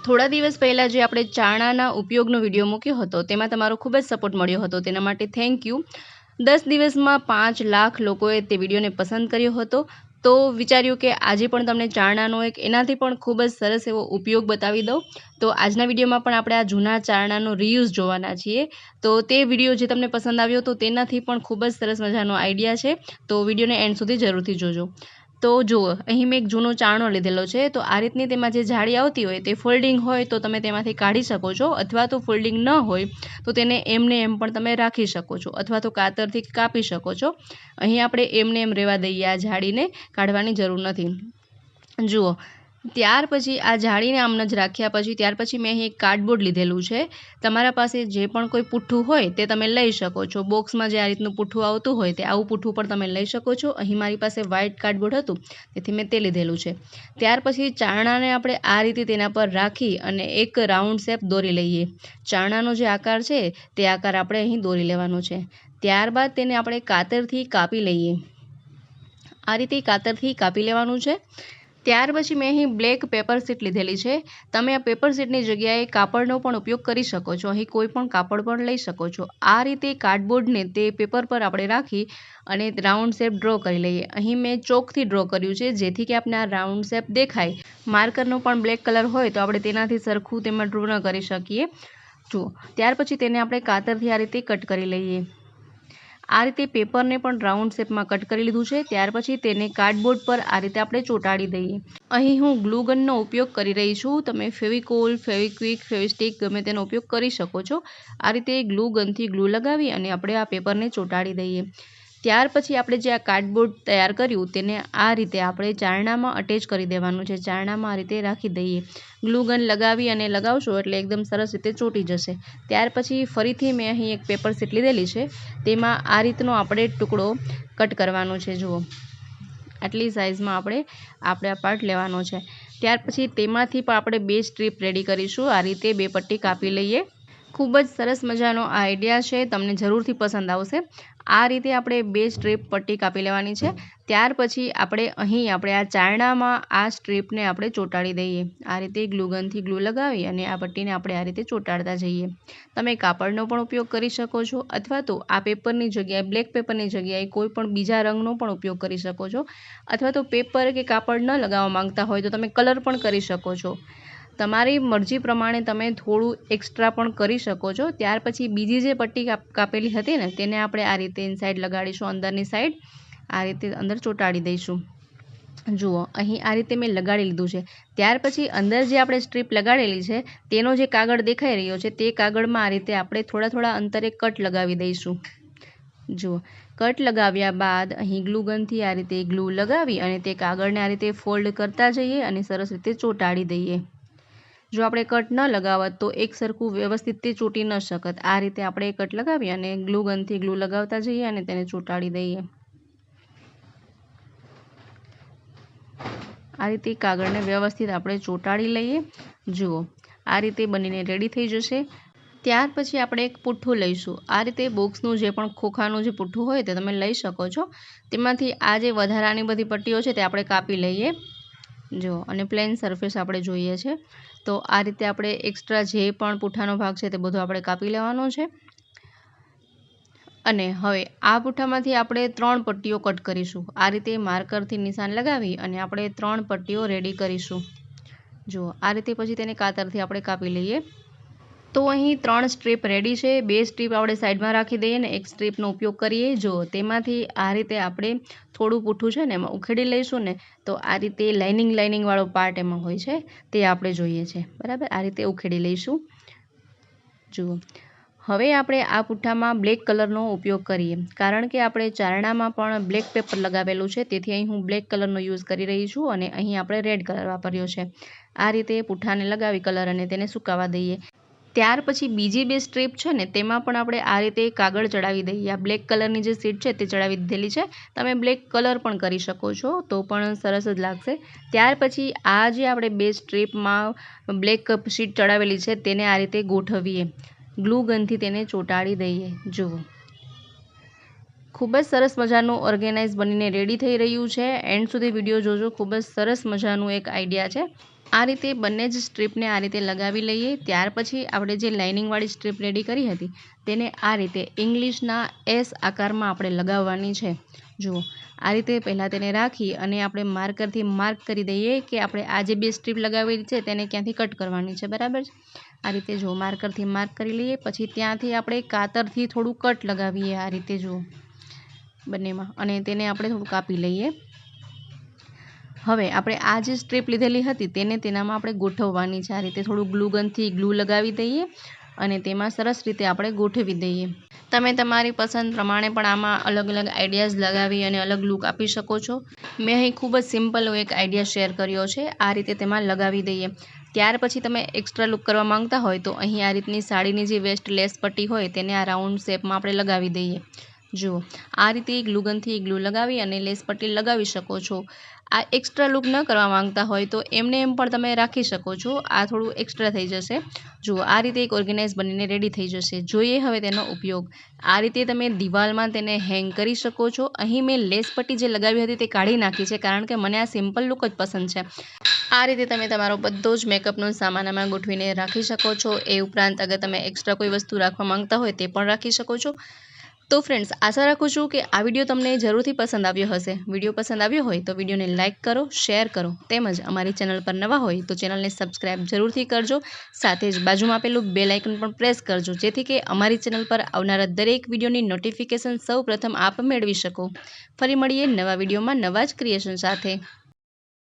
થોડા દિવસ પહેલાં જે આપણે ચારણાના ઉપયોગનો વિડીયો મૂક્યો હતો તેમાં તમારો ખૂબ જ સપોર્ટ મળ્યો હતો, તેના માટે થેન્ક યુ. 10 દિવસમાં 5 લાખ લોકોએ તે વિડીયોને પસંદ કર્યો હતો. તો વિચાર્યું કે આજે પણ તમને ચારણાનો એક એનાથી પણ ખૂબ જ સરસ એવો ઉપયોગ બતાવી દઉં. તો આજના વિડીયોમાં પણ આપણે આ જૂના ચારણાનો રિયુઝ જોવાના છીએ. તો તે વિડીયો જે તમને પસંદ આવ્યો તો તેનાથી પણ ખૂબ જ સરસ મજાનો આઈડિયા છે. તો વિડીયોને એન્ડ સુધી જરૂરથી જોજો. તો જુઓ, અહીં મેં એક જૂનો ચારણો લીધેલો છે. તો આ રીતની તેમાં જે જાળી આવતી હોય તે ફોલ્ડિંગ હોય તો તમે તેમાંથી કાઢી શકો છો, અથવા તો ફોલ્ડિંગ ન હોય તો તેને એમને એમ પણ તમે રાખી શકો છો, અથવા તો કાતરથી કાપી શકો છો. અહીં આપણે એમને એમ રહેવા દઈએ, આ જાળીને કાઢવાની જરૂર નથી. જુઓ, ત્યાર પછી આ જાળીને આમ જ રાખ્યા પછી ત્યાર પછી મેં અહીં એક કાર્ડબોર્ડ લીધેલું છે. તમારા પાસે જે પણ કોઈ પુઠ્ઠું હોય તે તમે લઈ શકો છો. બોક્સમાં જે આ રીતનું પુઠ્ઠું આવતું હોય તે આવું પુઠ્ઠું પણ તમે લઈ શકો છો. અહીં મારી પાસે વ્હાઇટ કાર્ડબોર્ડ હતું તેથી મેં તે લીધેલું છે. ત્યાર પછી ચારણાને આપણે આ રીતે તેના પર રાખી અને એક રાઉન્ડ શેપ દોરી લઈએ. ચારણાનો જે આકાર છે તે આકાર આપણે અહીં દોરી લેવાનો છે. ત્યારબાદ તેને આપણે કાતરથી કાપી લઈએ. આ રીતે કાતરથી કાપી લેવાનું છે. ત્યાર પછી મેં અહીં બ્લેક પેપર શીટ લીધેલી છે. તમે આ પેપર શીટની જગ્યાએ કાપડનો પણ ઉપયોગ કરી શકો છો. અહીં કોઈ પણ કાપડ પણ લઈ શકો છો. આ રીતે કાર્ડબોર્ડને તે પેપર પર આપણે રાખી અને રાઉન્ડ શેપ ડ્રો કરી લઈએ. અહીં મેં ચોકથી ડ્રો કર્યું છે જેથી કે આપણે આ રાઉન્ડ શેપ દેખાય. માર્કરનો પણ બ્લેક કલર હોય તો આપણે તેનાથી સરખું તેમાં ડ્રો ન કરી શકીએ. જુઓ, ત્યાર પછી તેને આપણે કાતરથી આ રીતે કટ કરી લઈએ. આ રીતે પેપરને પણ રાઉન્ડ શેપમાં કટ કરી લીધું છે. ત્યાર પછી તેને કાર્ડબોર્ડ પર આ રીતે આપણે ચોંટાડી દઈએ. અહીં હું ગ્લુ ગનનો ઉપયોગ કરી રહી છું. તમે ફેવિકોલ, ફેવિક્વિક, ફેવિસ્ટિક ગમે તેનો ઉપયોગ કરી શકો છો. આ રીતે ગ્લુ ગનથી ગ્લુ લગાવી અને આપણે આ પેપરને ચોંટાડી દઈએ. ત્યાર પછી આપણે જે આ કાર્ડબોર્ડ તૈયાર કર્યું તેને આ રીતે આપણે ચારણામાં અટેચ કરી દેવાનું છે. ચારણામાં આ રીતે રાખી દઈએ. ગ્લુ ગન લગાવી અને લગાવશો એટલે એકદમ સરસ રીતે ચોંટી જશે. ત્યાર પછી ફરીથી મેં અહીં એક પેપર શીટ લીધેલી છે. તેમાં આ રીતનો આપણે ટુકડો કટ કરવાનો છે. જુઓ, આટલી સાઇઝમાં આપણે આ પાર્ટ લેવાનો છે. ત્યાર પછી તેમાંથી પણ આપણે 2 સ્ટ્રીપ રેડી કરીશું. આ રીતે 2 પટ્ટી કાપી લઈએ. ખૂબ જ સરસ મજાનો આ આઈડિયા છે, તમને જરૂરથી પસંદ આવશે. આ રીતે આપણે 2 સ્ટ્રીપ પટ્ટી કાપી લેવાની છે. ત્યાર પછી આપણે આ ચારણામાં આ સ્ટ્રીપને આપણે ચોંટાડી દઈએ. આ રીતે ગ્લુ ગનથી ગ્લુ લગાવી અને આ પટ્ટીને આપણે આ રીતે ચોંટાડતા જઈએ. તમે કાપડનો પણ ઉપયોગ કરી શકો છો, અથવા તો આ પેપરની જગ્યાએ બ્લેક પેપરની જગ્યાએ કોઈ પણ બીજા રંગનો પણ ઉપયોગ કરી શકો છો, અથવા તો પેપર કે કાપડ ન લગાવવા માંગતા હોય તો તમે કલર પણ કરી શકો છો. તમારી મરજી પ્રમાણે તમે થોડું એક્સ્ટ્રા પણ કરી શકો છો. ત્યાર પછી બીજી જે પટ્ટી કાપેલી હતી ને તેને આપણે આ રીતે ઇનસાઇડ લગાડીશું, અંદરની સાઈડ આ રીતે અંદર ચોંટાડી દઈશું. જુઓ, અહીં આ રીતે મેં લગાડી લીધું છે. ત્યાર પછી અંદર જે આપણે સ્ટ્રીપ લગાડેલી છે તેનો જે કાગળ દેખાઈ રહ્યો છે તે કાગળમાં આ રીતે આપણે થોડા અંતરે કટ લગાવી દઈશું. જુઓ, કટ લગાવ્યા બાદ અહીં ગ્લુ ગનથી આ રીતે ગ્લુ લગાવી અને તે કાગળને આ રીતે ફોલ્ડ કરતા જઈએ અને સરસ રીતે ચોંટાડી દઈએ. જો આપણે કટ ન લગાવત તો એક સરખું વ્યવસ્થિત તે ચોંટી ન શકત. આ રીતે આપણે કટ લગાવી અને ગ્લુ ગનથી ગ્લુ લગાવતા જઈએ અને તેને ચોંટાડી દઈએ. આ રીતે કાગળને વ્યવસ્થિત આપણે ચોંટાડી લઈએ. જુઓ, આ રીતે બનીને રેડી થઈ જશે. ત્યાર પછી આપણે એક પુઠ્ઠું લઈશું. આ રીતે બોક્સનું જે પણ ખોખાનું જે પુઠ્ઠું હોય તે તમે લઈ શકો છો. તેમાંથી આ જે વધારાની બધી પટ્ટીઓ છે તે આપણે કાપી લઈએ. જો, અને પ્લેન સરફેસ આપણે જોઈએ છે. તો આ રીતે આપણે એક્સ્ટ્રા જે પણ પુઠ્ઠાનો ભાગ છે તે બધો આપણે કાપી લેવાનો છે. અને હવે આ પુઠ્ઠામાંથી આપણે 3 પટ્ટીઓ કટ કરીશું. આ રીતે માર્કરથી નિશાન લગાવી અને આપણે 3 પટ્ટીઓ રેડી કરીશું. જુઓ, આ રીતે પછી તેને કાતરથી આપણે કાપી લઈએ. તો અહીં 3 સ્ટ્રીપ રેડી છે. 2 સ્ટ્રીપ આપણે સાઈડમાં રાખી દઈએ અને એક સ્ટ્રીપનો ઉપયોગ કરીએ. જો, તેમાંથી આ રીતે આપણે થોડું પુઠ્ઠું છે ને એમાં ઉખેડી લઈશું ને તો આ રીતે લાઇનિંગ વાળો પાર્ટ એમાં હોય છે તે આપણે જોઈએ છે. બરાબર, આ રીતે ઉખેડી લઈશું. જુઓ, હવે આપણે આ પુઠ્ઠામાં બ્લેક કલરનો ઉપયોગ કરીએ. કારણ કે આપણે ચારણામાં પણ બ્લેક પેપર લગાવેલું છે તેથી અહીં હું બ્લેક કલરનો યુઝ કરી રહી છું અને અહીં આપણે રેડ કલર વાપર્યો છે. આ રીતે પુઠ્ઠાને લગાવી કલર અને તેને સુકાવા દઈએ. ત્યાર પછી બીજી 2 સ્ટ્રીપ છે ને તેમાં પણ આપણે આ રીતે કાગળ ચડાવી દઈએ. આ બ્લેક કલરની જે શીટ છે તે ચડાવી દીધેલી છે. તમે બ્લેક કલર પણ કરી શકો છો તો પણ સરસ જ લાગશે. ત્યાર પછી આ જે આપણે 2 સ્ટ્રીપમાં બ્લેક શીટ ચડાવેલી છે તેને આ રીતે ગોઠવીએ. ગ્લુ ગનથી તેને ચોંટાડી દઈએ. જુઓ, ખૂબ જ સરસ મજાનું ઓર્ગેનાઇઝ બનીને રેડી થઈ રહ્યું છે. એન્ડ સુધી વિડીયો જોજો, ખૂબ જ સરસ મજાનું એક આઈડિયા છે. આ રીતે બંને જ સ્ટ્રીપને આ રીતે લગાવી લઈએ. ત્યાર પછી આપણે જે લાઇનિંગવાળી સ્ટ્રીપ રેડી કરી હતી તેને આ રીતે ઇંગ્લિશના એસ આકારમાં આપણે લગાવવાની છે. જુઓ, આ રીતે પહેલાં તેને રાખી અને આપણે માર્કરથી માર્ક કરી દઈએ કે આપણે આ જે 2 સ્ટ્રીપ લગાવેલી છે તેને ક્યાંથી કટ કરવાની છે. બરાબર છે? આ રીતે જુઓ, માર્કરથી માર્ક કરી લઈએ. પછી ત્યાંથી આપણે કાતરથી થોડું કટ લગાવીએ આ રીતે જુઓ બંનેમાં, અને તેને આપણે થોડું કાપી લઈએ. હવે આપણે આ જે સ્ટ્રીપ લીધેલી હતી તેને તેનામાં આપણે ગોઠવવાની છે. આ રીતે થોડું ગ્લુગનથી ગ્લુ લગાવી દઈએ અને તેમાં સરસ રીતે આપણે ગોઠવી દઈએ. તમે તમારી પસંદ પ્રમાણે પણ આમાં અલગ અલગ આઈડિયાઝ લગાવી અને અલગ લુક આપી શકો છો. મેં અહીં ખૂબ જ સિમ્પલ એક આઈડિયા શેર કર્યો છે. આ રીતે તેમાં લગાવી દઈએ. ત્યાર પછી તમે એક્સ્ટ્રા લુક કરવા માંગતા હોય તો અહીં આ રીતની સાડીની જે વેસ્ટ લેસ પટ્ટી હોય તેને આ રાઉન્ડ શેપમાં આપણે લગાવી દઈએ. જુઓ, આ રીતે ગ્લુગનથી ગ્લુ લગાવી અને લેસ પટ્ટી લગાવી શકો છો. આ એક્સ્ટ્રા લુક ન કરવા માંગતા હોય તો એમને એમ પણ તમે રાખી શકો છો. આ થોડું એક્સ્ટ્રા થઈ જશે. જુઓ, આ રીતે એક ઓર્ગેનાઇઝ બનીને રેડી થઈ જશે. જોઈએ હવે તેનો ઉપયોગ. આ રીતે તમે દિવાલમાં તેને હેંગ કરી શકો છો. અહીં મેં લેસ પટ્ટી જે લગાવી હતી તે કાઢી નાખી છે કારણ કે મને આ સિમ્પલ લુક જ પસંદ છે. આ રીતે તમે તમારો બધો જ મેકઅપનો સામાન આમાં ગોઠવીને રાખી શકો છો. એ ઉપરાંત અગર તમે એક્સ્ટ્રા કોઈ વસ્તુ રાખવા માંગતા હોય તે પણ રાખી શકો છો. તો ફ્રેન્ડ્સ, આશા રાખું છું કે આ વિડીયો તમને જરૂરથી પસંદ આવ્યો હશે. વિડીયો પસંદ આવ્યો હોય તો વિડીયોને લાઇક કરો, શેર કરો, તેમજ અમારી ચેનલ પર નવા હોય તો ચેનલને સબસ્ક્રાઈબ જરૂરથી કરજો. સાથે જ બાજુમાં આપેલું બેલ આઇકન પણ પ્રેસ કરજો જેથી કે અમારી ચેનલ પર આવનારા દરેક વિડીયોની નોટિફિકેશન સૌ પ્રથમ આપ મેળવી શકો. ફરી મળીએ નવા વિડીયોમાં નવા જ ક્રિએશન સાથે.